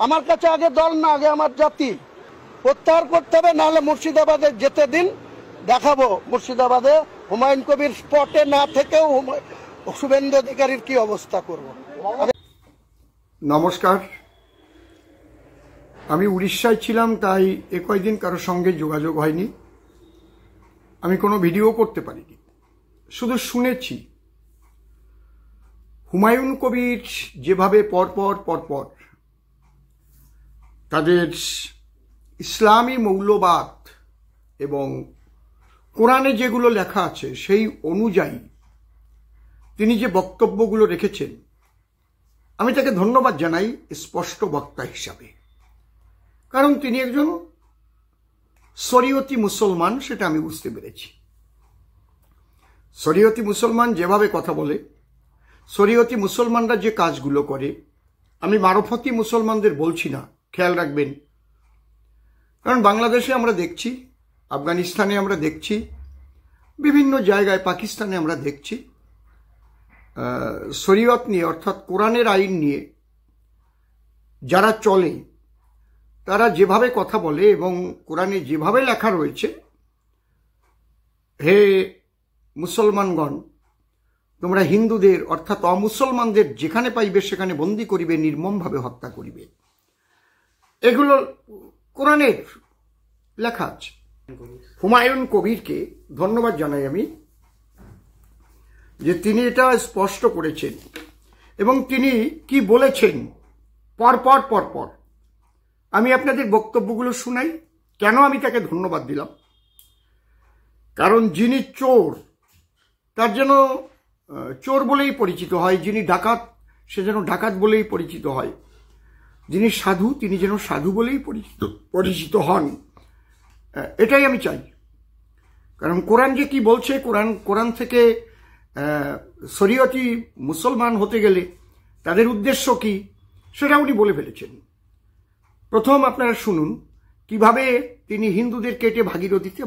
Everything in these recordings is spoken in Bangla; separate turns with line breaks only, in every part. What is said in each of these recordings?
আমার কাছে আগে দল না, আগে আমার জাতি প্রত্যাহার করতে হবে, নাহলে মুর্শিদাবাদে যেতে দিন, দেখাবো মুর্শিদাবাদে হুমায়ুন কবির স্পটে না থেকেও শুভেন্দু অধিকারীর কি অবস্থা করব।
নমস্কার, আমি উড়িষ্যায় ছিলাম, তাই কয়েকদিন কারোর সঙ্গে যোগাযোগ হয়নি। আমি কোনো ভিডিও করতে পারিনি, শুধু শুনেছি হুমায়ুন কবির যেভাবে পরপর তাদের ইসলামী মৌলবাদ এবং কোরআনে যেগুলো লেখা আছে সেই অনুযায়ী তিনি যে বক্তব্যগুলো রেখেছেন, আমি তাকে ধন্যবাদ জানাই স্পষ্ট বক্তা হিসাবে। কারণ তিনি একজন শরীয়তি মুসলমান, সেটা আমি বুঝতে পেরেছি। শরীয়তি মুসলমান যেভাবে কথা বলে, শরীয়তি মুসলমানরা যে কাজগুলো করে, আমি মারফতি মুসলমানদের বলছি না, খেয়াল রাখবেন। কারণ বাংলাদেশে আমরা দেখছি, আফগানিস্তানে আমরা দেখছি, বিভিন্ন জায়গায়, পাকিস্তানে আমরা দেখছি, শরীয়ত নিয়ে অর্থাৎ কোরআনের আইন নিয়ে যারা চলে, তারা যেভাবে কথা বলে এবং কোরআনে যেভাবে লেখা রয়েছে, হে মুসলমানগণ, তোমরা হিন্দুদের অর্থাৎ অমুসলমানদের যেখানে পাইবে সেখানে বন্দী করিবে, নির্মমভাবে হত্যা করিবে, এগুলো কোরআনের লেখা আছে। হুমায়ুন কবিরকে ধন্যবাদ জানাই আমি, যে তিনি এটা স্পষ্ট করেছেন এবং তিনি কি বলেছেন পরপর আমি আপনাদের বক্তব্যগুলো শুনাই। কেন আমি তাকে ধন্যবাদ দিলাম? কারণ যিনি চোর, তার যেন চোর বলেই পরিচিত হয়, যিনি ডাকাত সে যেন ডাকাত বলেই পরিচিত হয়, যিনি সাধু তিনি যেন সাধু বলেই পরিচিত হন। এটাই আমি চাই। কারণ কোরআন যে কি বলছে, কোরআন থেকে শরীয়তি মুসলমান হতে গেলে তাদের উদ্দেশ্য কি, সেটা উনি বলে ফেলেছেন। প্রথম আপনারা শুনুন কিভাবে তিনি হিন্দুদের কেটে ভাগীরথীতে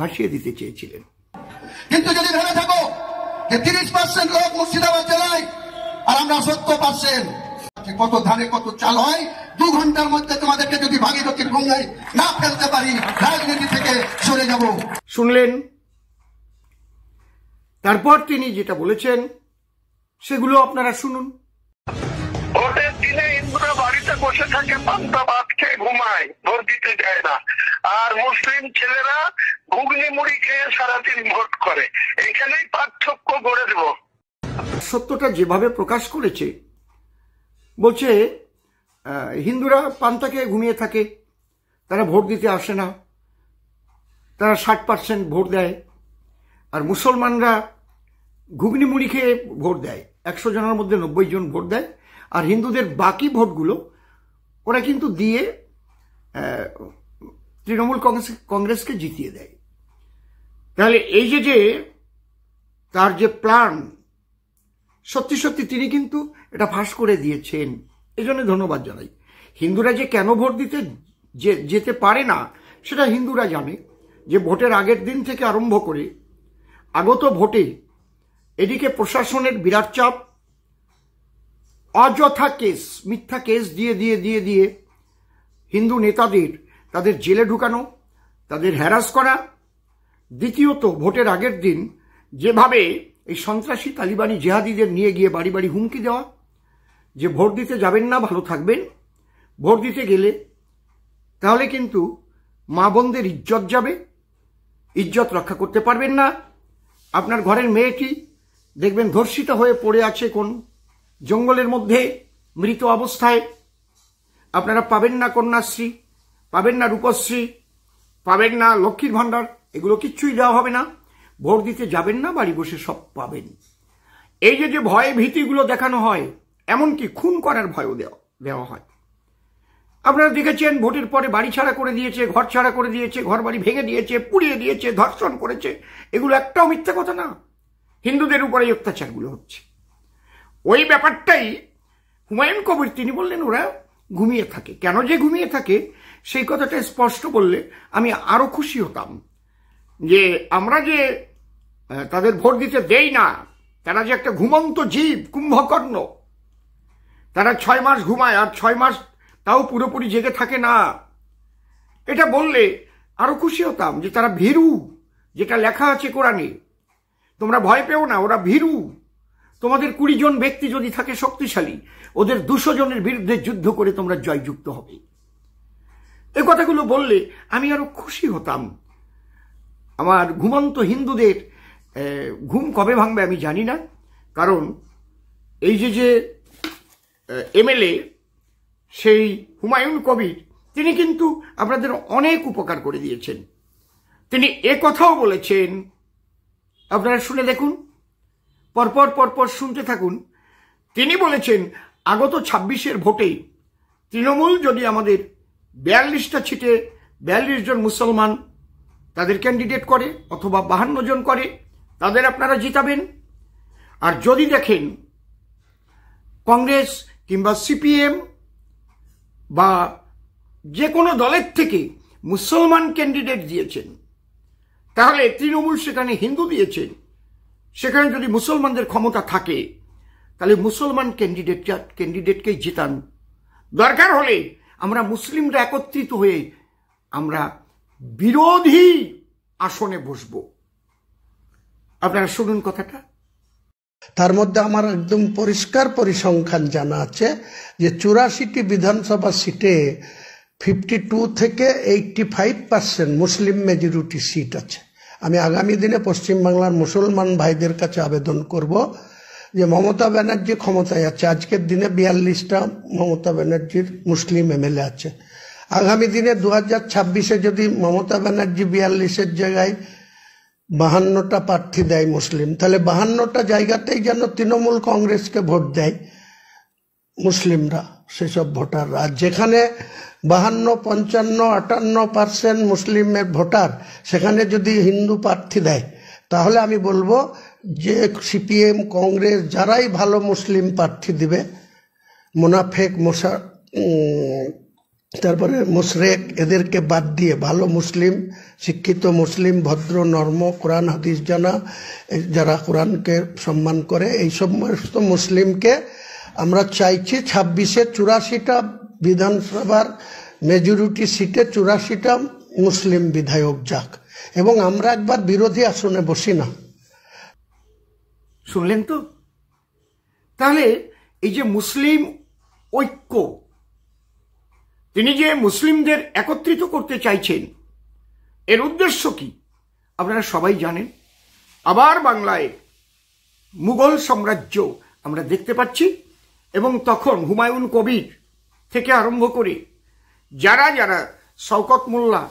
ভাসিয়ে দিতে চেয়েছিলেন।
কিন্তু যদি ভেবে থাকো যে 30% লোক মুর্শিদাবাদ জেলায় আর আমরা 70%, কত ধারে কত চাল হয়, 2 ঘন্টার মধ্যে তোমাদেরকে যদি ভাগীরথীর গঙ্গায় না ফেলতে পারি, রাজনীতি থেকে সরে যাব।
শুনলেন? তারপর তিনি যেটা বলেছেন সেগুলো আপনারা শুনুন।
ভোটের দিনে হিন্দুরা বাড়িতে বসে থাকে, পান্তা ভাত খেয়ে ঘুমায়, ভোট দিতে যায় না। আর মুসলিম ছেলেরা ঘুগনি মুড়ি খেয়ে সারাদিন ভোট করে। এখানেই পার্থক্য গড়ে দেব।
সত্যটা যেভাবে প্রকাশ করেছে, বলছে হিন্দুরা পান্তা খেয়ে ঘুমিয়ে থাকে, তারা ভোট দিতে আসে না, তারা 60% ভোট দেয়, আর মুসলমানরা ঘুগনি মুড়ি খেয়ে ভোট দেয়, 100 জনের মধ্যে 90 জন ভোট দেয়, আর হিন্দুদের বাকি ভোটগুলো ওরা কিন্তু দিয়ে তৃণমূল কংগ্রেসকে জিতিয়ে দেয়। তাহলে এই যে তার যে প্ল্যান, সত্যি তিনি কিন্তু এটা ফাঁস করে দিয়েছেন, এই জন্য ধন্যবাদ জানাই। হিন্দুরা যে কেন ভোট দিতে যেতে পারে না সেটা হিন্দুরা জানে, যে ভোটের আগের দিন থেকে আরম্ভ করে আগত ভোটে এদিকে প্রশাসনের বিরাট চাপ, অযথা কেস, মিথ্যা কেস দিয়ে হিন্দু নেতাদের তাদের জেলে ঢুকানো, তাদের হ্যারাস করা। দ্বিতীয়ত, ভোটের আগের দিন যেভাবে এই সন্ত্রাসী তালিবানি জেহাদিদের নিয়ে গিয়ে বাড়ি বাড়ি হুমকি দেওয়া, যে ভোট দিতে যাবেন না, ভালো থাকবেন, ভোট দিতে গেলে তাহলে কিন্তু মা বোনদের ইজ্জত যাবে, ইজ্জত রক্ষা করতে পারবেন না। আপনার ঘরের মেয়েটি দেখবেন ধর্ষিতা হয়ে পড়ে আছে কোন জঙ্গলের মধ্যে মৃত অবস্থায়। আপনারা পাবেন না কন্যাশ্রী, পাবেন না রূপশ্রী, পাবেন না লক্ষ্মীর ভাণ্ডার, এগুলো কিচ্ছুই দেওয়া হবে না। ভোট দিতে যাবেন না, বাড়ি বসে সব পাবেন। এই যে ভয় ভীতিগুলো দেখানো হয়, এমনকি খুন করার ভয়ও দেওয়া হয়। আপনারা দেখেছেন ভোটের পরে বাড়ি ছাড়া করে দিয়েছে, ঘর ছাড়া করে দিয়েছে, ঘর বাড়ি ভেঙে দিয়েছে, পুড়িয়ে দিয়েছে, ধর্ষণ করেছে। এগুলো একটাও মিথ্যা কথা না। হিন্দুদের উপরে অত্যাচারগুলো হচ্ছে। ওই ব্যাপারটাই হুমায়ুন কবির তিনি বললেন ওরা ঘুমিয়ে থাকে। কেন যে ঘুমিয়ে থাকে সেই কথাটা স্পষ্ট বললে আমি আরো খুশি হতাম, যে আমরা যে তাদের ভোট দিতে দেই না, তারা যে একটা ঘুমন্ত জীব, কুম্ভকর্ণ, তারা 6 মাস ঘুমায় আর 6 মাস তাও পুরোপুরি জেগে থাকে না। এটা বললে আরো খুশি হতাম যে তারা ভীরু, যেটা লেখা আছে কোরআনে। তোমরা ভয় পেও না, ওরা ভীরু। তোমাদের 20 জন ব্যক্তি যদি থাকে শক্তিশালী, ওদের 200 জনের বিরুদ্ধে যুদ্ধ করে তোমরা জয়যুক্ত হবে। এই কথাগুলো বললে আমি আরো খুশি হতাম। আমার ঘুমন্ত হিন্দুদের ঘুম কবে ভাঙবে আমি জানি না, কারণ এই যে এমএলএ সেই হুমায়ুন কবির, তিনি কিন্তু আপনাদের অনেক উপকার করে দিয়েছেন। তিনি কথাও বলেছেন, আপনারা শুনে দেখুন, পরপর শুনতে থাকুন। তিনি বলেছেন আগত 26-এর ভোটে তৃণমূল যদি আমাদের 42টা সিটে 42 জন মুসলমান তাদের ক্যান্ডিডেট করে অথবা 52 জন করে, তাদের আপনারা জিতাবেন। আর যদি দেখেন কংগ্রেস কিংবা সিপিএম বা যে কোনো দলের থেকে মুসলমান ক্যান্ডিডেট দিয়েছেন, তাহলে তৃণমূল সেখানে হিন্দু দিয়েছেন, সেখানে যদি মুসলমানদের ক্ষমতা থাকে তাহলে মুসলমান ক্যান্ডিডেটকেই জিতান। দরকার হলে আমরা মুসলিমরা একত্রিত হয়ে আমরা বিরোধী আসনে বসব। আপনারা শুনুন কথাটা।
তার মধ্যে আমার একদম পরিষ্কার পরিসংখ্যান জানা আছে যে 84টি বিধানসভা সিটে 52 থেকে 85% মুসলিম মেজরিটি সিট আছে। আমি আগামী দিনে পশ্চিমবাংলার মুসলমান ভাইদের কাছে আবেদন করব যে মমতা ব্যানার্জি ক্ষমতায় আছে, আজকের দিনে 42টা মমতা ব্যানার্জির মুসলিম এমএলএ আছে। আগামী দিনে 2026-এ যদি মমতা ব্যানার্জি 42-এর জায়গায় 52টা প্রার্থী দেয় মুসলিম, তাহলে 52টা জায়গাতেই যেন তৃণমূল কংগ্রেসকে ভোট দেয় মুসলিমরা, সেসব ভোটাররা। আর যেখানে 52, 55, 58% মুসলিমের ভোটার, সেখানে যদি হিন্দু প্রার্থী দেয়, তাহলে আমি বলবো যে সিপিএম, কংগ্রেস যারাই ভালো মুসলিম প্রার্থী দিবে, মুনাফেক, তারপরে মুশরেক, এদেরকে বাদ দিয়ে ভালো মুসলিম, শিক্ষিত মুসলিম, ভদ্র, নর্ম, কোরআন হাদিস জানা, যারা কোরআনকে সম্মান করে, এই সমস্ত মুসলিমকে আমরা চাইছি 26-এ 84টা বিধানসভার মেজরিটি সিটে 84টা মুসলিম বিধায়ক যাক, এবং আমরা একবার বিরোধী আসনে বসি না।
শুনলেন তো? তাহলে এই যে মুসলিম ঐক্য, তিনি যে মুসলিমদের একত্রিত করতে চাইছেন, এর উদ্দেশ্য কি আপনারা সবাই জানেন। আবার বাংলায় মুঘল সাম্রাজ্য আমরা দেখতে পাচ্ছি, এবং তখন হুমায়ুন কবির থেকে আরম্ভ করে যারা যারা শওকত মোল্লা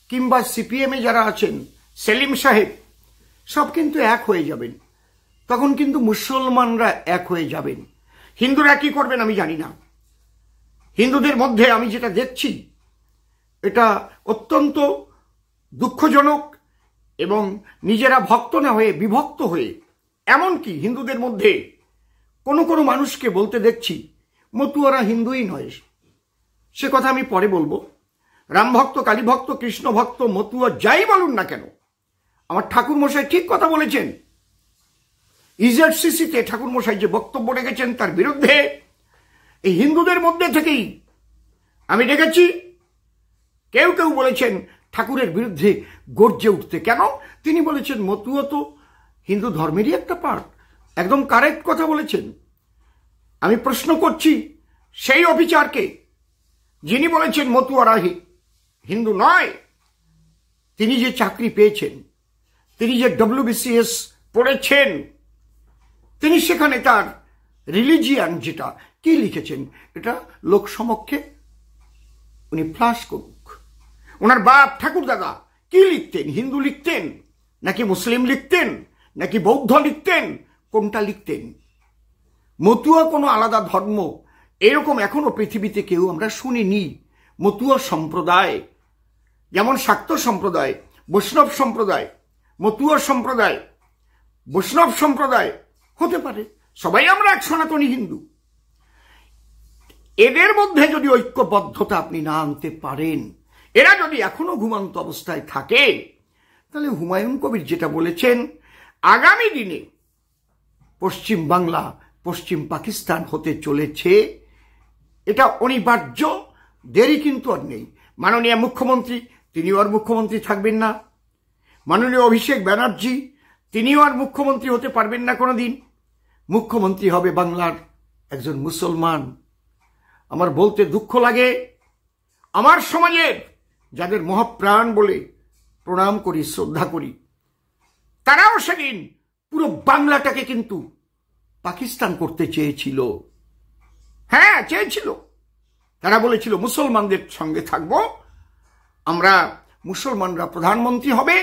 কিংবা সিপিএমে যারা আছেন, সেলিম সাহেব, সব কিন্তু এক হয়ে যাবেন। তখন কিন্তু মুসলমানরা এক হয়ে যাবেন। হিন্দুরা কি করবেন আমি জানি না। হিন্দুদের মধ্যে আমি যেটা দেখছি, এটা অত্যন্ত দুঃখজনক, এবং নিজেরা ভক্ত না হয়ে বিভক্ত হয়ে, এমনকি হিন্দুদের মধ্যে কোনো মানুষকে বলতে দেখছি মতুয়ারা হিন্দুই নয়। সে কথা আমি পরে বলবো। রাম ভক্ত, কালী ভক্ত, কৃষ্ণ ভক্ত, মতুয়া যাই বলুন না কেন, আমার ঠাকুর মশাই ঠিক কথা বলেছেন। ইজেডসিসিতে ঠাকুর মশাই যে বক্তব্য রেখেছেন, তার বিরুদ্ধে এই হিন্দুদের মধ্যে থেকেই আমি দেখেছি কেউ বলেছেন ঠাকুরের বিরুদ্ধে গর্জে উঠতে। কেন? তিনি বলেছেন মতুয়া তো হিন্দু ধর্মেরই একটা পার্ট। একদম কারেক্ট কথা বলেছেন। আমি প্রশ্ন করছি সেই অফিসারকে যিনি বলেছেন মতুয়ারা হিন্দু নয়। তিনি যে চাকরি পেয়েছেন, তিনি যে WBCS পড়েছেন, তিনি সেখানে তার রিলিজিয়ান যেটা কি লিখেছেন, এটা লোক সমক্ষে উনি ফ্লাশ করুক। ওনার বাপ ঠাকুর দাদা কি লিখতেন? হিন্দু লিখতেন নাকি মুসলিম লিখতেন নাকি বৌদ্ধ লিখতেন? কোনটা লিখতেন? মতুয়া কোনো আলাদা ধর্ম এরকম এখনো পৃথিবীতে কেউ আমরা শুনিনি। মতুয়া সম্প্রদায় যেমন শাক্ত সম্প্রদায়, বৈষ্ণব সম্প্রদায়, মতুয়া সম্প্রদায়, বৈষ্ণব সম্প্রদায় হতে পারে, সবাই আমরা এক সনাতনী হিন্দু। এদের মধ্যে যদি ঐক্যবদ্ধতা আপনি না আনতে পারেন, এরা যদি এখনো ঘুমন্ত অবস্থায় থাকে, তাহলে হুমায়ুন কবির যেটা বলেছেন, আগামী দিনে পশ্চিম বাংলা পশ্চিম পাকিস্তান হতে চলেছে, এটা অনিবার্য। দেরি কিন্তু আর নেই। মাননীয় মুখ্যমন্ত্রী তিনিও আর মুখ্যমন্ত্রী থাকবেন না। মাননীয় অভিষেক ব্যানার্জি তিনিও আর মুখ্যমন্ত্রী হতে পারবেন না কোনোদিন। মুখ্যমন্ত্রী হবে বাংলার একজন মুসলমান। আমার বলতে দুঃখ লাগে, আমার সমাজের যাদের মহাপ্রাণ বলে প্রণাম করি, শ্রদ্ধা করি, তারাও সেদিন পুরো বাংলাটাকে কিন্তু পাকিস্তান করতে চেয়েছিল। হ্যাঁ, চেয়েছিল। তারা বলেছিল মুসলমানদের সঙ্গে থাকবো, আমরা মুসলমানরা প্রধানমন্ত্রী হবে,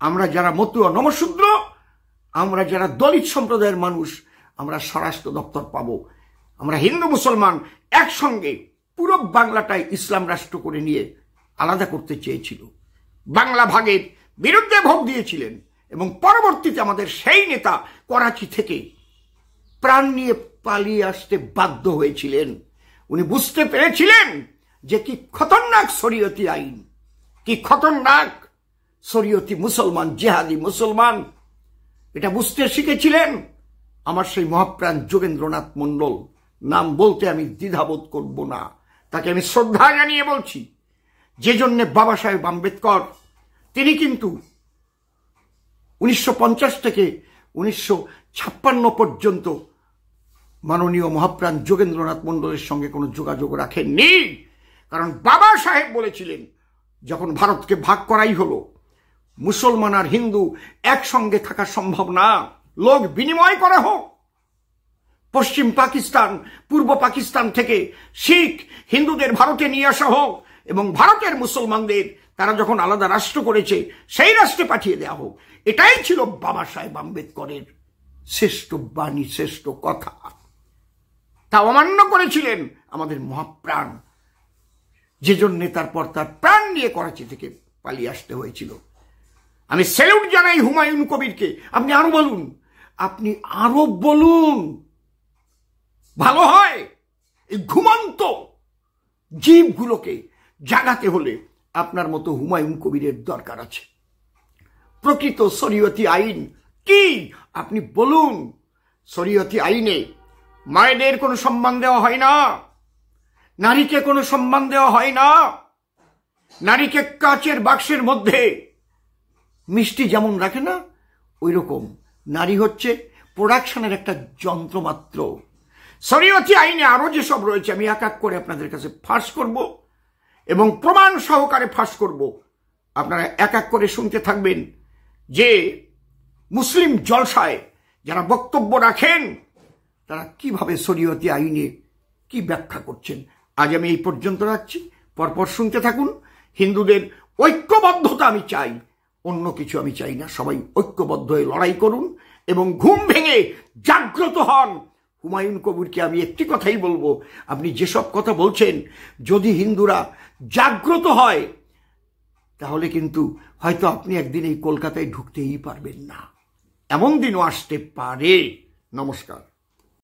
আমরা যারা মতুয়া নমশূদ্র, আমরা যারা দলিত সম্প্রদায়ের মানুষ, আমরা স্বরাষ্ট্র দপ্তর পাবো, আমরা হিন্দু মুসলমান একসঙ্গে পুরো বাংলাটাই ইসলাম রাষ্ট্র করে নিয়ে আলাদা করতে চেয়েছিল। বাংলা ভাগের বিরুদ্ধে ভোট দিয়েছিলেন এবং পরবর্তীতে আমাদের সেই নেতা করাচি থেকে প্রাণ নিয়ে পালিয়ে আসতে বাধ্য হয়েছিলেন। উনি বুঝতে পেরেছিলেন যে কি খতরনাক শরীয়তি আইন, কি খতরনাক শরীয়তি মুসলমান, জেহাদি মুসলমান, এটা বুঝতে শিখেছিলেন আমার সেই মহাপ্রাণ যোগেন্দ্রনাথ মণ্ডল। নাম বলতে আমি দ্বিধাবোধ করব না, তাকে আমি শ্রদ্ধা জানিয়ে বলছি। যে জন্যে বাবা সাহেব আম্বেদকর তিনি কিন্তু 1950 থেকে 1956 পর্যন্ত মাননীয় মহাপ্রাণ যোগেন্দ্রনাথ মণ্ডলের সঙ্গে কোনো যোগাযোগ রাখেননি। কারণ বাবা সাহেব বলেছিলেন যখন ভারতকে ভাগ করাই হলো, মুসলমান আর হিন্দু একসঙ্গে থাকা সম্ভব না, লোক বিনিময় করা হোক। পশ্চিম পাকিস্তান, পূর্ব পাকিস্তান থেকে শিখ হিন্দুদের ভারতে নিয়ে আসা হোক এবং ভারতের মুসলমানদের তারা যখন আলাদা রাষ্ট্র করেছে সেই রাষ্ট্রে পাঠিয়ে দেওয়া হোক। এটাই ছিল বাবা সাহেব আম্বেদকরের শ্রেষ্ঠ বাণী, শ্রেষ্ঠ কথা। তা অমান্য করেছিলেন আমাদের মহাপ্রাণ, যে জন্যে তারপর তার প্রাণ নিয়ে করাচি থেকে পালিয়ে আসতে হয়েছিল। আমি স্যালুট জানাই হুমায়ুন কবিরকে। আপনি আরো বলুন, আপনি আরো বলুন, ভালো হয়। এই ঘুমন্ত জীবগুলোকে জাগাতে হলে আপনার মতো হুমায়ুন কবিরের দরকার আছে। প্রকৃত শরীয়তি আইন কি আপনি বলুন। শরীয়তি আইনে মায়েদের কোনো সম্মান দেওয়া হয় না, নারীকে কোনো সম্মান দেওয়া হয় না। নারীকে কাচের বাক্সের মধ্যে মিষ্টি যেমন রাখে না, ওই রকম নারী হচ্ছে প্রোডাকশনের একটা যন্ত্র মাত্র। শরীয়তি আইনে আরো যেসব রয়েছে আমি এক এক করে আপনাদের কাছে ফাঁস করব এবং প্রমাণ সহকারে ফাঁস করব। আপনারা এক এক করে শুনতে থাকবেন যে মুসলিম জলসায় যারা বক্তব্য রাখেন তারা কিভাবে শরীয়তি আইনে কি ব্যাখ্যা করছেন। আজ আমি এই পর্যন্ত রাখছি, পরপর শুনতে থাকুন। হিন্দুদের ঐক্যবদ্ধতা আমি চাই, অন্য কিছু আমি চাই না। সবাই ঐক্যবদ্ধ হয়ে লড়াই করুন এবং ঘুম ভেঙে জাগ্রত হন। হুমায়ুন কবিরকে আমি একটি কথাই বলবো, আপনি যেসব কথা বলছেন, যদি হিন্দুরা জাগ্রত হয় তাহলে কিন্তু হয়তো আপনি একদিন এই কলকাতায় ঢুকতেই পারবেন না, এমন দিনও আসতে পারে। নমস্কার।